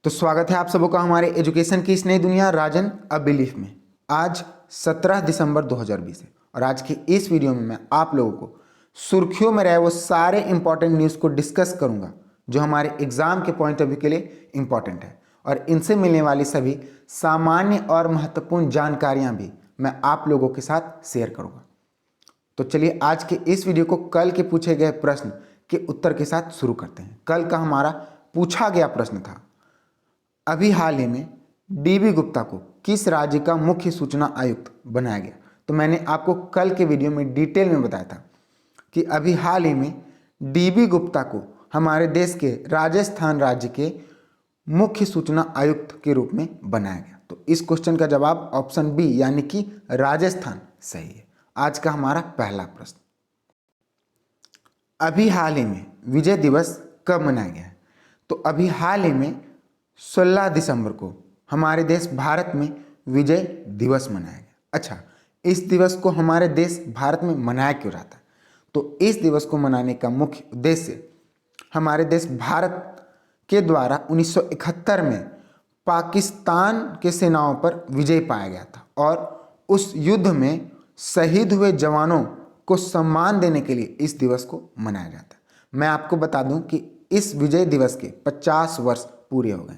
तो स्वागत है आप सबों का हमारे एजुकेशन की इस नई दुनिया राजन अ बिलीफ में। आज 17 दिसंबर 2020 है और आज के इस वीडियो में मैं आप लोगों को सुर्खियों में रहे वो सारे इंपॉर्टेंट न्यूज़ को डिस्कस करूंगा जो हमारे एग्जाम के पॉइंट ऑफ व्यू के लिए इंपॉर्टेंट है, और इनसे मिलने वाली सभी सामान्य और महत्वपूर्ण जानकारियाँ भी मैं आप लोगों के साथ शेयर करूँगा। तो चलिए आज के इस वीडियो को कल के पूछे गए प्रश्न के उत्तर के साथ शुरू करते हैं। कल का हमारा पूछा गया प्रश्न था, अभी हाल ही में डीबी गुप्ता को किस राज्य का मुख्य सूचना आयुक्त बनाया गया। तो मैंने आपको कल के वीडियो में डिटेल में बताया था कि अभी हाल ही में डीबी गुप्ता को हमारे देश के राजस्थान राज्य के मुख्य सूचना आयुक्त के रूप में बनाया गया। तो इस क्वेश्चन का जवाब ऑप्शन बी यानी कि राजस्थान सही है। आज का हमारा पहला प्रश्न, अभी हाल ही में विजय दिवस कब मनाया गया है। तो अभी हाल ही में 16 दिसंबर को हमारे देश भारत में विजय दिवस मनाया गया। अच्छा, इस दिवस को हमारे देश भारत में मनाया क्यों जाता है? तो इस दिवस को मनाने का मुख्य उद्देश्य हमारे देश भारत के द्वारा 1971 में पाकिस्तान के सेनाओं पर विजय पाया गया था, और उस युद्ध में शहीद हुए जवानों को सम्मान देने के लिए इस दिवस को मनाया जाता है। मैं आपको बता दूं कि इस विजय दिवस के 50 वर्ष पूरे हो गए,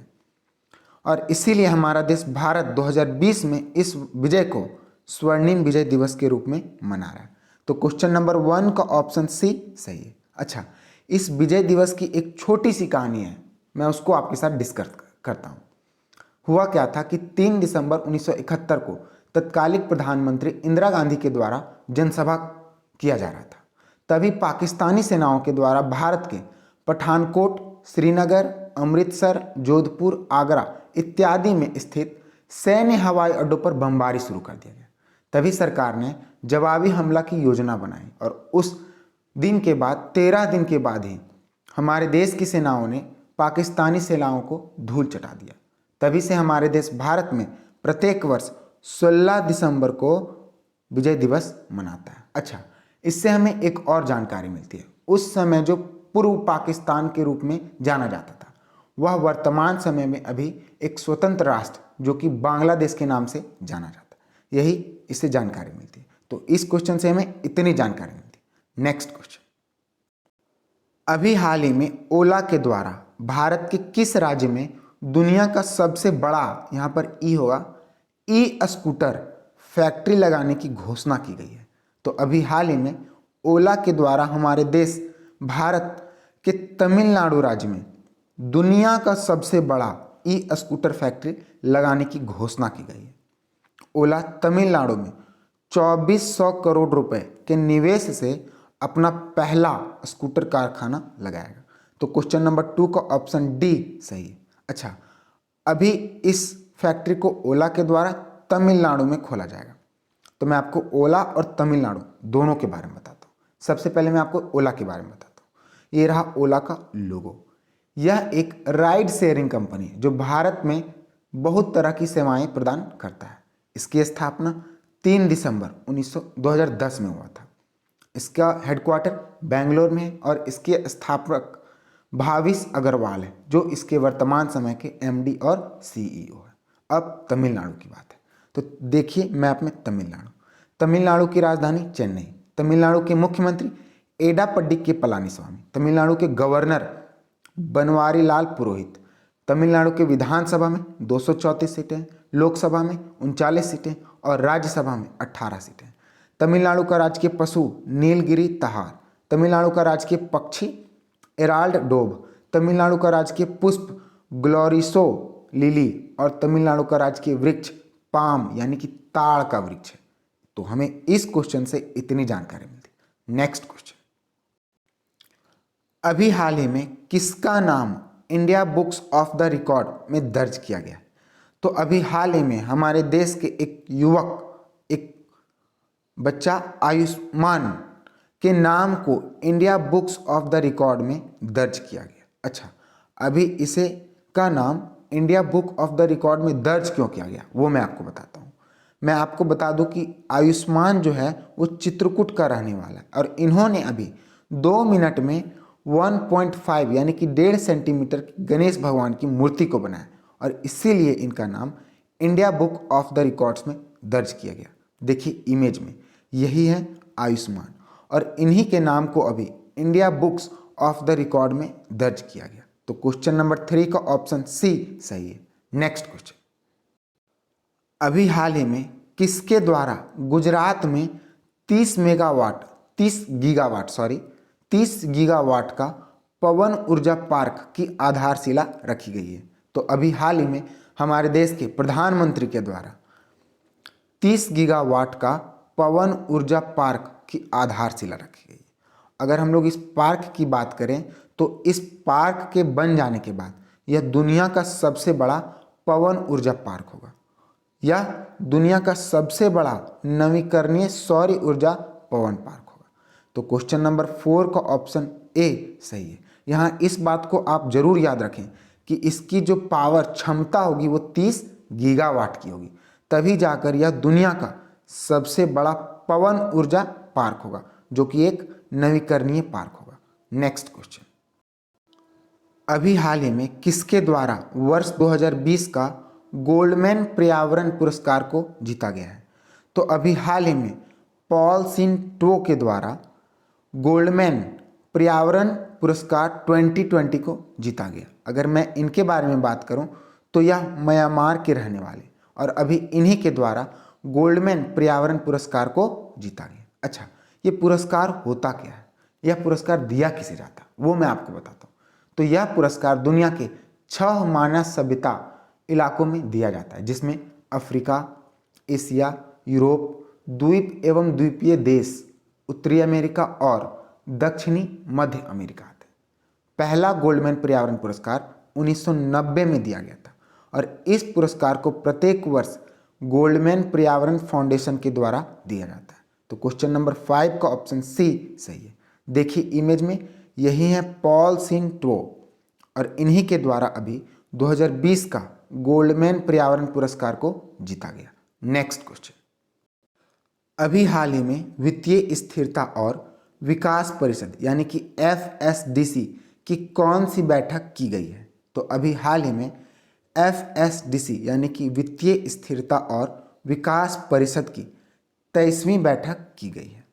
और इसीलिए हमारा देश भारत 2020 में इस विजय को स्वर्णिम विजय दिवस के रूप में मना रहा है। तो क्वेश्चन नंबर 1 का ऑप्शन सी सही है। अच्छा, इस विजय दिवस की एक छोटी सी कहानी है, मैं उसको आपके साथ डिस्कस करता हूँ। हुआ क्या था कि 3 दिसंबर 1971 को तत्कालिक प्रधानमंत्री इंदिरा गांधी के द्वारा जनसभा किया जा रहा था। तभी पाकिस्तानी सेनाओं के द्वारा भारत के पठानकोट, श्रीनगर, अमृतसर, जोधपुर, आगरा इत्यादि में स्थित सैन्य हवाई अड्डों पर बमबारी शुरू कर दिया गया। तभी सरकार ने जवाबी हमला की योजना बनाई, और उस दिन के बाद 13 दिन के बाद ही हमारे देश की सेनाओं ने पाकिस्तानी सेनाओं को धूल चटा दिया। तभी से हमारे देश भारत में प्रत्येक वर्ष 16 दिसंबर को विजय दिवस मनाता है। अच्छा, इससे हमें एक और जानकारी मिलती है। उस समय जो पूर्व पाकिस्तान के रूप में जाना जाता था, वह वर्तमान समय में अभी एक स्वतंत्र राष्ट्र जो कि बांग्लादेश के नाम से जाना जाता है। यही इससे जानकारी मिलती है। तो इस क्वेश्चन से हमें इतनी जानकारी मिलती है। नेक्स्ट क्वेश्चन, अभी हाल ही में ओला के द्वारा भारत के किस राज्य में दुनिया का सबसे बड़ा, यहाँ पर ई होगा, ई स्कूटर फैक्ट्री लगाने की घोषणा की गई है। तो अभी हाल ही में ओला के द्वारा हमारे देश भारत के तमिलनाडु राज्य में दुनिया का सबसे बड़ा ई स्कूटर फैक्ट्री लगाने की घोषणा की गई है। ओला तमिलनाडु में 2400 करोड़ रुपए के निवेश से अपना पहला स्कूटर कारखाना लगाएगा। तो क्वेश्चन नंबर 2 का ऑप्शन डी सही है। अच्छा, अभी इस फैक्ट्री को ओला के द्वारा तमिलनाडु में खोला जाएगा। तो मैं आपको ओला और तमिलनाडु दोनों के बारे में बताता हूँ। सबसे पहले मैं आपको ओला के बारे में बताता हूँ। ये रहा ओला का लोगो। यह एक राइड शेयरिंग कंपनी है जो भारत में बहुत तरह की सेवाएं प्रदान करता है। इसकी स्थापना 3 दिसंबर 2010 में हुआ था। इसका हेडक्वार्टर बेंगलोर में है, और इसके स्थापक भाविश अग्रवाल है जो इसके वर्तमान समय के एमडी और सीईओ है। अब तमिलनाडु की बात है। तो देखिए मैप में तमिलनाडु की राजधानी चेन्नई, तमिलनाडु के मुख्यमंत्री एडापड्डी के पलानीस्वामी, तमिलनाडु के गवर्नर बनवारी लाल पुरोहित, तमिलनाडु के विधानसभा में 234 सीटें, लोकसभा में 39 सीटें और राज्यसभा में 18 सीटें। तमिलनाडु का राजकीय पशु नीलगिरी तहार, तमिलनाडु का राजकीय पक्षी एराल्ड डोब, तमिलनाडु का राजकीय पुष्प ग्लोरिसो लिली, और तमिलनाडु का राजकीय वृक्ष पाम यानी कि ताड़ का वृक्ष है। तो हमें इस क्वेश्चन से इतनी जानकारी मिलती है। नेक्स्ट क्वेश्चन, अभी हाल ही में किसका नाम India books of the record में दर्ज किया गया? तो अभी हाल ही में हमारे देश के एक युवक, एक बच्चा आयुष्मान के नाम को India books of the record में दर्ज किया गया। अच्छा, अभी इसे का नाम India book of the record में दर्ज क्यों किया गया वो मैं आपको बताता हूँ। मैं आपको बता दूं कि आयुष्मान जो है वो चित्रकूट का रहने वाला है, और इन्होंने अभी 2 मिनट में 1.5 यानी कि 1.5 सेंटीमीटर गणेश भगवान की मूर्ति को बनाया, और इसीलिए इनका नाम India book of the records में दर्ज किया गया। देखिए इमेज में, यही है आयुष्मान और इन्हीं के नाम को अभी India books of the record में दर्ज किया गया। तो क्वेश्चन नंबर 3 का ऑप्शन सी सही है। नेक्स्ट क्वेश्चन, अभी हाल ही में किसके द्वारा गुजरात में 30 गीगावाट का पवन ऊर्जा पार्क की आधारशिला रखी गई है। तो अभी हाल ही में हमारे देश के प्रधानमंत्री के द्वारा 30 गीगावाट का पवन ऊर्जा पार्क की आधारशिला रखी गई है। अगर हम लोग इस पार्क की बात करें तो इस पार्क के बन जाने के बाद यह दुनिया का सबसे बड़ा पवन ऊर्जा पार्क होगा। यह दुनिया का सबसे बड़ा नवीकरणीय सौर ऊर्जा पवन पार्क होगा। तो क्वेश्चन नंबर 4 का ऑप्शन ए सही है। यहाँ इस बात को आप जरूर याद रखें कि इसकी जो पावर क्षमता होगी वो 30 गीगावाट की होगी, तभी जाकर यह दुनिया का सबसे बड़ा पवन ऊर्जा पार्क होगा, जो कि एक नवीकरणीय पार्क होगा। नेक्स्ट क्वेश्चन, अभी हाल ही में किसके द्वारा वर्ष 2020 का गोल्डमैन पर्यावरण पुरस्कार को जीता गया है? तो अभी हाल ही में पॉल सिन टो के द्वारा गोल्डमैन पर्यावरण पुरस्कार 2020 को जीता गया। अगर मैं इनके बारे में बात करूं तो यह म्यांमार के रहने वाले और अभी इन्हीं के द्वारा गोल्डमैन पर्यावरण पुरस्कार को जीता गया। अच्छा, ये पुरस्कार होता क्या है, यह पुरस्कार दिया किसे जाता है, वो मैं आपको बताता हूँ। तो यह पुरस्कार दुनिया के 6 मानव सभ्यता इलाकों में दिया जाता है, जिसमें अफ्रीका, एशिया, यूरोप, द्वीप एवं द्वीपीय देश, उत्तरी अमेरिका और दक्षिणी मध्य अमेरिका आते हैं। पहला गोल्डमैन पर्यावरण पुरस्कार 1990 में दिया गया था और इस पुरस्कार को प्रत्येक वर्ष गोल्डमैन पर्यावरण फाउंडेशन के द्वारा दिया जाता है। तो क्वेश्चन नंबर 5 का ऑप्शन सी सही है। देखिए इमेज में, यही है पॉल सिन टो और इन्हीं के द्वारा अभी 2020 का गोल्डमैन पर्यावरण पुरस्कार को जीता गया। नेक्स्ट क्वेश्चन, अभी हाल ही में वित्तीय स्थिरता और विकास परिषद यानी कि FSDC की कौन सी बैठक की गई है? तो अभी हाल ही में FSDC यानी कि वित्तीय स्थिरता और विकास परिषद की 23वीं बैठक की गई है।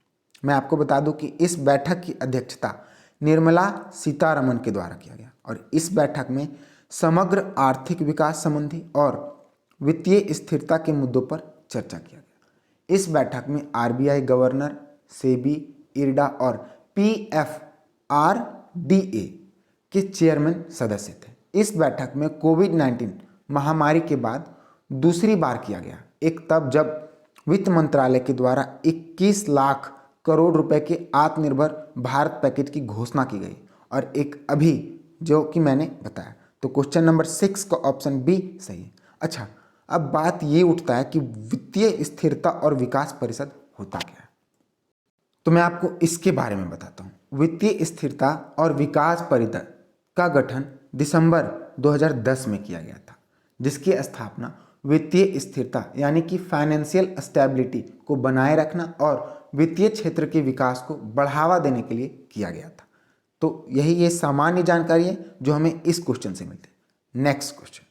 मैं आपको बता दूं कि इस बैठक की अध्यक्षता निर्मला सीतारमण के द्वारा किया गया और इस बैठक में समग्र आर्थिक विकास संबंधी और वित्तीय स्थिरता के मुद्दों पर चर्चा किया गया। इस बैठक में RBI गवर्नर, सेबी, इरडा और PFRDA के चेयरमैन सदस्य थे। इस बैठक में कोविड-19 महामारी के बाद दूसरी बार किया गया, एक तब जब वित्त मंत्रालय के द्वारा 21 लाख करोड़ रुपए के आत्मनिर्भर भारत पैकेज की घोषणा की गई और एक अभी जो कि मैंने बताया। तो क्वेश्चन नंबर 6 का ऑप्शन बी सही है। अच्छा, अब बात ये उठता है कि वित्तीय स्थिरता और विकास परिषद होता क्या है? तो मैं आपको इसके बारे में बताता हूँ। वित्तीय स्थिरता और विकास परिषद का गठन दिसंबर 2010 में किया गया था, जिसकी स्थापना वित्तीय स्थिरता यानी कि फाइनेंशियल स्टेबिलिटी को बनाए रखना और वित्तीय क्षेत्र के विकास को बढ़ावा देने के लिए किया गया था। तो यही ये सामान्य जानकारी है जो हमें इस क्वेश्चन से मिलती है। नेक्स्ट क्वेश्चन,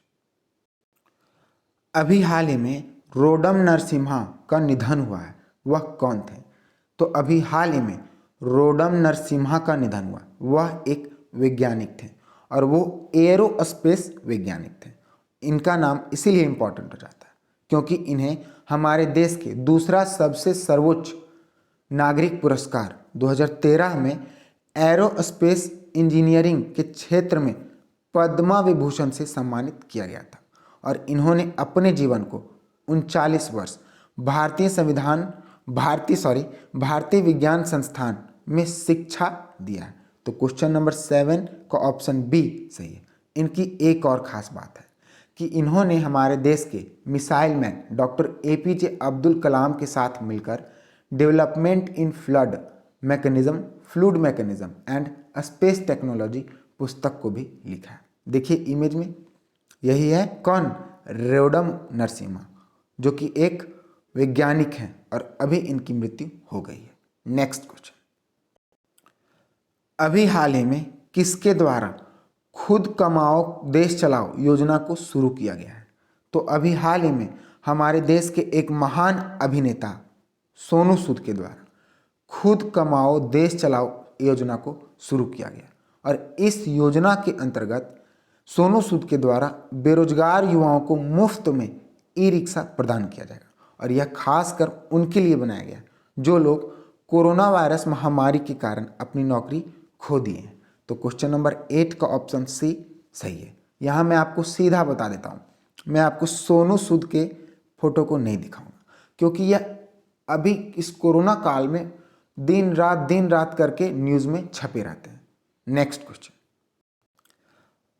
अभी हाल ही में रोडम नरसिम्हा का निधन हुआ है, वह कौन थे? तो अभी हाल ही में रोडम नरसिम्हा का निधन हुआ, वह एक वैज्ञानिक थे और वो एरोस्पेस वैज्ञानिक थे। इनका नाम इसीलिए इम्पोर्टेंट हो जाता है क्योंकि इन्हें हमारे देश के दूसरा सबसे सर्वोच्च नागरिक पुरस्कार 2013 में एरोस्पेस इंजीनियरिंग के क्षेत्र में पद्मा विभूषण से सम्मानित किया गया था और इन्होंने अपने जीवन को 39 वर्ष भारतीय विज्ञान संस्थान में शिक्षा दिया है। तो क्वेश्चन नंबर 7 का ऑप्शन बी सही है। इनकी एक और ख़ास बात है कि इन्होंने हमारे देश के missile man doctor APJ Abdul Kalam के साथ मिलकर development in fluid mechanism and space technology पुस्तक को भी लिखा है। देखिए इमेज में, यही है कौन? रोडम नरसिम्हा, जो कि एक वैज्ञानिक हैं और अभी इनकी मृत्यु हो गई है। नेक्स्ट क्वेश्चन, अभी हाल ही में किसके द्वारा खुद कमाओ देश चलाओ योजना को शुरू किया गया है। तो अभी हाल ही में हमारे देश के एक महान अभिनेता सोनू सूद के द्वारा खुद कमाओ देश चलाओ योजना को शुरू किया गया और इस योजना के अंतर्गत सोनू सूद के द्वारा बेरोजगार युवाओं को मुफ्त में ई रिक्शा प्रदान किया जाएगा और यह खासकर उनके लिए बनाया गया जो लोग कोरोना वायरस महामारी के कारण अपनी नौकरी खो दिए हैं। तो क्वेश्चन नंबर 8 का ऑप्शन सी सही है। यहाँ मैं आपको सीधा बता देता हूँ, मैं आपको सोनू सूद के फोटो को नहीं दिखाऊंगा क्योंकि यह अभी इस कोरोना काल में दिन रात करके न्यूज़ में छपे रहते हैं। नेक्स्ट क्वेश्चन,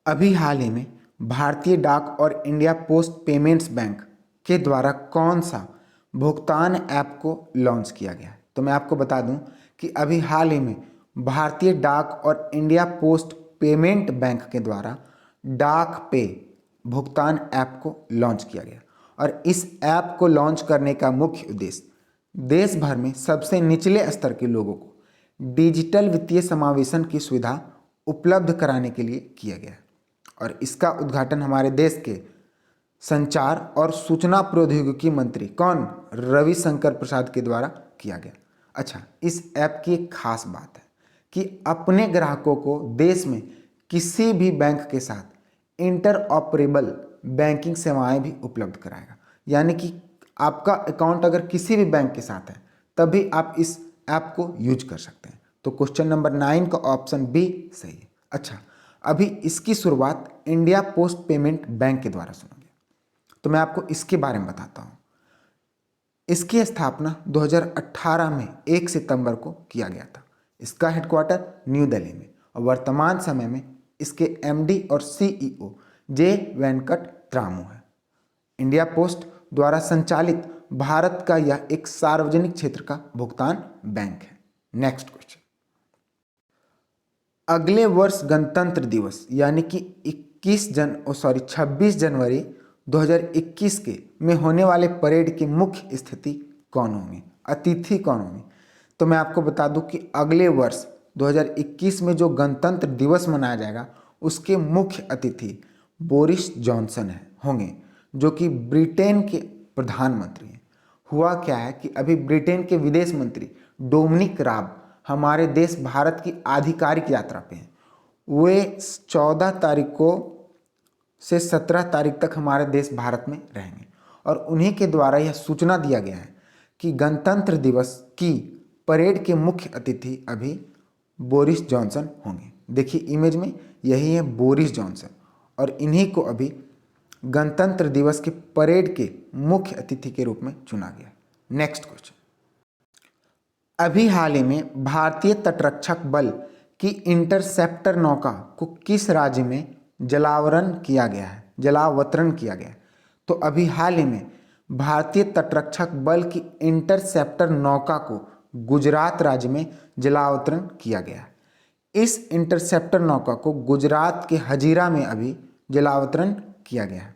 अभी हाल ही में भारतीय डाक और इंडिया पोस्ट पेमेंट्स बैंक के द्वारा कौन सा भुगतान ऐप को लॉन्च किया गया है? तो मैं आपको बता दूं कि अभी हाल ही में भारतीय डाक और इंडिया पोस्ट पेमेंट बैंक के द्वारा डाक पे भुगतान ऐप को लॉन्च किया गया और इस ऐप को लॉन्च करने का मुख्य उद्देश्य देश भर में सबसे निचले स्तर के लोगों को डिजिटल वित्तीय समावेशन की सुविधा उपलब्ध कराने के लिए किया गया और इसका उद्घाटन हमारे देश के संचार और सूचना प्रौद्योगिकी मंत्री कौन रविशंकर प्रसाद के द्वारा किया गया। अच्छा, इस ऐप की एक खास बात है कि अपने ग्राहकों को देश में किसी भी बैंक के साथ इंटरऑपरेबल बैंकिंग सेवाएं भी उपलब्ध कराएगा, यानी कि आपका अकाउंट अगर किसी भी बैंक के साथ है तभी आप इस ऐप को यूज कर सकते हैं। तो क्वेश्चन नंबर 9 का ऑप्शन बी सही है। अच्छा, अभी इसकी शुरुआत इंडिया पोस्ट पेमेंट बैंक के द्वारा सुना गया, तो मैं आपको इसके बारे में बताता हूँ। इसकी स्थापना 2018 में 1 सितंबर को किया गया था। इसका हेडक्वार्टर न्यू दिल्ली में और वर्तमान समय में इसके एमडी और सीईओ जे वेंकट रामू है। इंडिया पोस्ट द्वारा संचालित भारत का यह एक सार्वजनिक क्षेत्र का भुगतान बैंक है। नेक्स्ट क्वेश्चन, अगले वर्ष गणतंत्र दिवस यानी कि 26 जनवरी 2021 के में होने वाले परेड की मुख्य स्थिति कौन होंगे, अतिथि कौन होंगे? तो मैं आपको बता दूं कि अगले वर्ष 2021 में जो गणतंत्र दिवस मनाया जाएगा उसके मुख्य अतिथि बोरिस जॉनसन होंगे जो कि ब्रिटेन के प्रधानमंत्री हैं। हुआ क्या है कि अभी ब्रिटेन के विदेश मंत्री डोमिनिक राब हमारे देश भारत की आधिकारिक यात्रा पे हैं। वे 14 तारीख को से 17 तारीख तक हमारे देश भारत में रहेंगे और उन्हीं के द्वारा यह सूचना दिया गया है कि गणतंत्र दिवस की परेड के मुख्य अतिथि अभी बोरिस जॉनसन होंगे। देखिए इमेज में यही है बोरिस जॉनसन और इन्हीं को अभी गणतंत्र दिवस के परेड के मुख्य अतिथि के रूप में चुना गया। नेक्स्ट क्वेश्चन, अभी हाल ही में भारतीय तटरक्षक बल की इंटरसेप्टर नौका को किस राज्य में जलावतरण किया गया है? तो अभी हाल ही में भारतीय तटरक्षक बल की इंटरसेप्टर नौका को गुजरात राज्य में जलावतरण किया गया है। इस इंटरसेप्टर नौका को गुजरात के हजीरा में अभी जलावतरण किया गया है।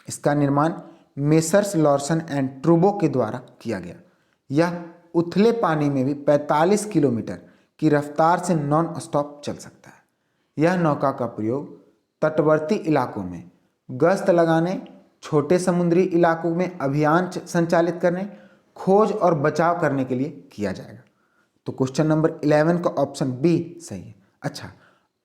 इसका निर्माण मेसर्स लॉर्सन एंड ट्रूबो के द्वारा किया गया। यह उथले पानी में भी 45 किलोमीटर की रफ्तार से नॉन स्टॉप चल सकता है। यह नौका का प्रयोग तटवर्ती इलाकों में गश्त लगाने, छोटे समुद्री इलाकों में अभियान संचालित करने, खोज और बचाव करने के लिए किया जाएगा। तो क्वेश्चन नंबर 11 का ऑप्शन बी सही है। अच्छा,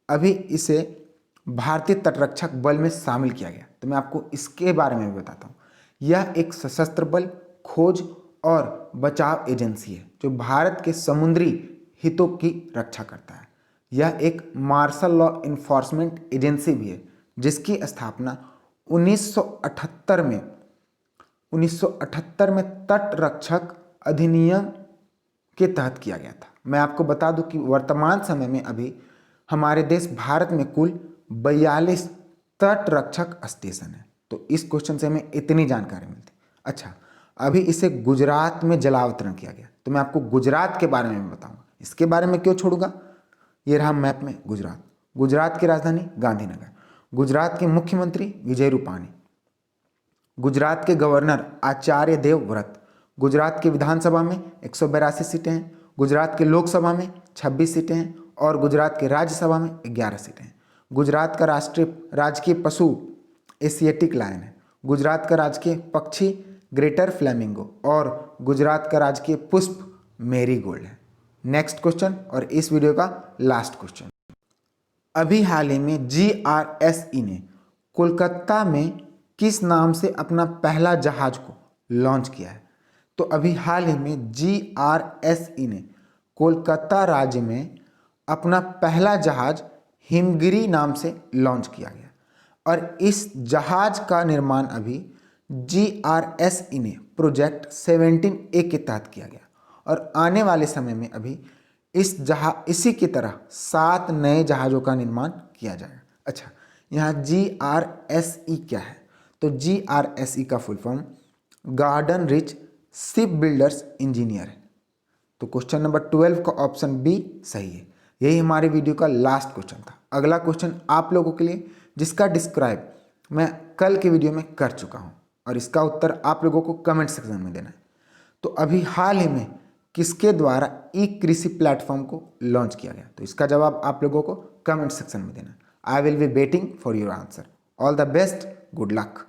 अभी इसे भारतीय तटरक्षक बल में शामिल किया गया, तो मैं आपको इसके बारे में भी बताता हूँ। यह एक सशस्त्र बल, खोज और बचाव एजेंसी है जो भारत के समुद्री हितों की रक्षा करता है। यह एक मार्शल लॉ इन्फोर्समेंट एजेंसी भी है जिसकी स्थापना 1978 में तट रक्षक अधिनियम के तहत किया गया था। मैं आपको बता दूं कि वर्तमान समय में अभी हमारे देश भारत में कुल 42 तट रक्षक स्टेशन है। तो इस क्वेश्चन से हमें इतनी जानकारी मिलती। अच्छा, अभी इसे गुजरात में जलावतरण किया गया, तो मैं आपको गुजरात के बारे में बताऊंगा। इसके बारे में क्यों छोड़ूंगा, ये रहा मैप में गुजरात की राजधानी गांधीनगर, गुजरात के मुख्यमंत्री विजय रूपाणी, गुजरात के गवर्नर आचार्य देवव्रत, गुजरात की विधानसभा में 182 सीटें हैं, गुजरात के लोकसभा में 26 सीटें हैं और गुजरात के राज्यसभा में 11 सीटें हैं। गुजरात का राजकीय पशु एशियाटिक लायन है। गुजरात का राजकीय पक्षी ग्रेटर फ्लेमिंगो और गुजरात का राजकीय पुष्प मेरीगोल्ड है। नेक्स्ट क्वेश्चन और इस वीडियो का लास्ट क्वेश्चन। अभी हाल ही में GRSE ने कोलकाता में किस नाम से अपना पहला जहाज को लॉन्च किया है? तो अभी हाल ही में GRSE ने कोलकाता राज्य में अपना पहला जहाज हिमगिरी नाम से लॉन्च किया गया और इस जहाज का निर्माण अभी GRSE ने प्रोजेक्ट 17A के तहत किया गया और आने वाले समय में अभी इसी की तरह 7 नए जहाज़ों का निर्माण किया जाएगा। अच्छा, यहाँ GRSE क्या है? तो GRSE का full form garden rich ship builders engineer है। तो क्वेश्चन नंबर 12 का ऑप्शन बी सही है। यही हमारे वीडियो का लास्ट क्वेश्चन था। अगला क्वेश्चन आप लोगों के लिए जिसका डिस्क्राइब मैं कल के वीडियो में कर चुका हूँ और इसका उत्तर आप लोगों को कमेंट सेक्शन में देना है। तो अभी हाल ही में किसके द्वारा ई कृषि प्लेटफॉर्म को लॉन्च किया गया? तो इसका जवाब आप लोगों को कमेंट सेक्शन में देना है। I will be waiting for your answer. All the best, good luck.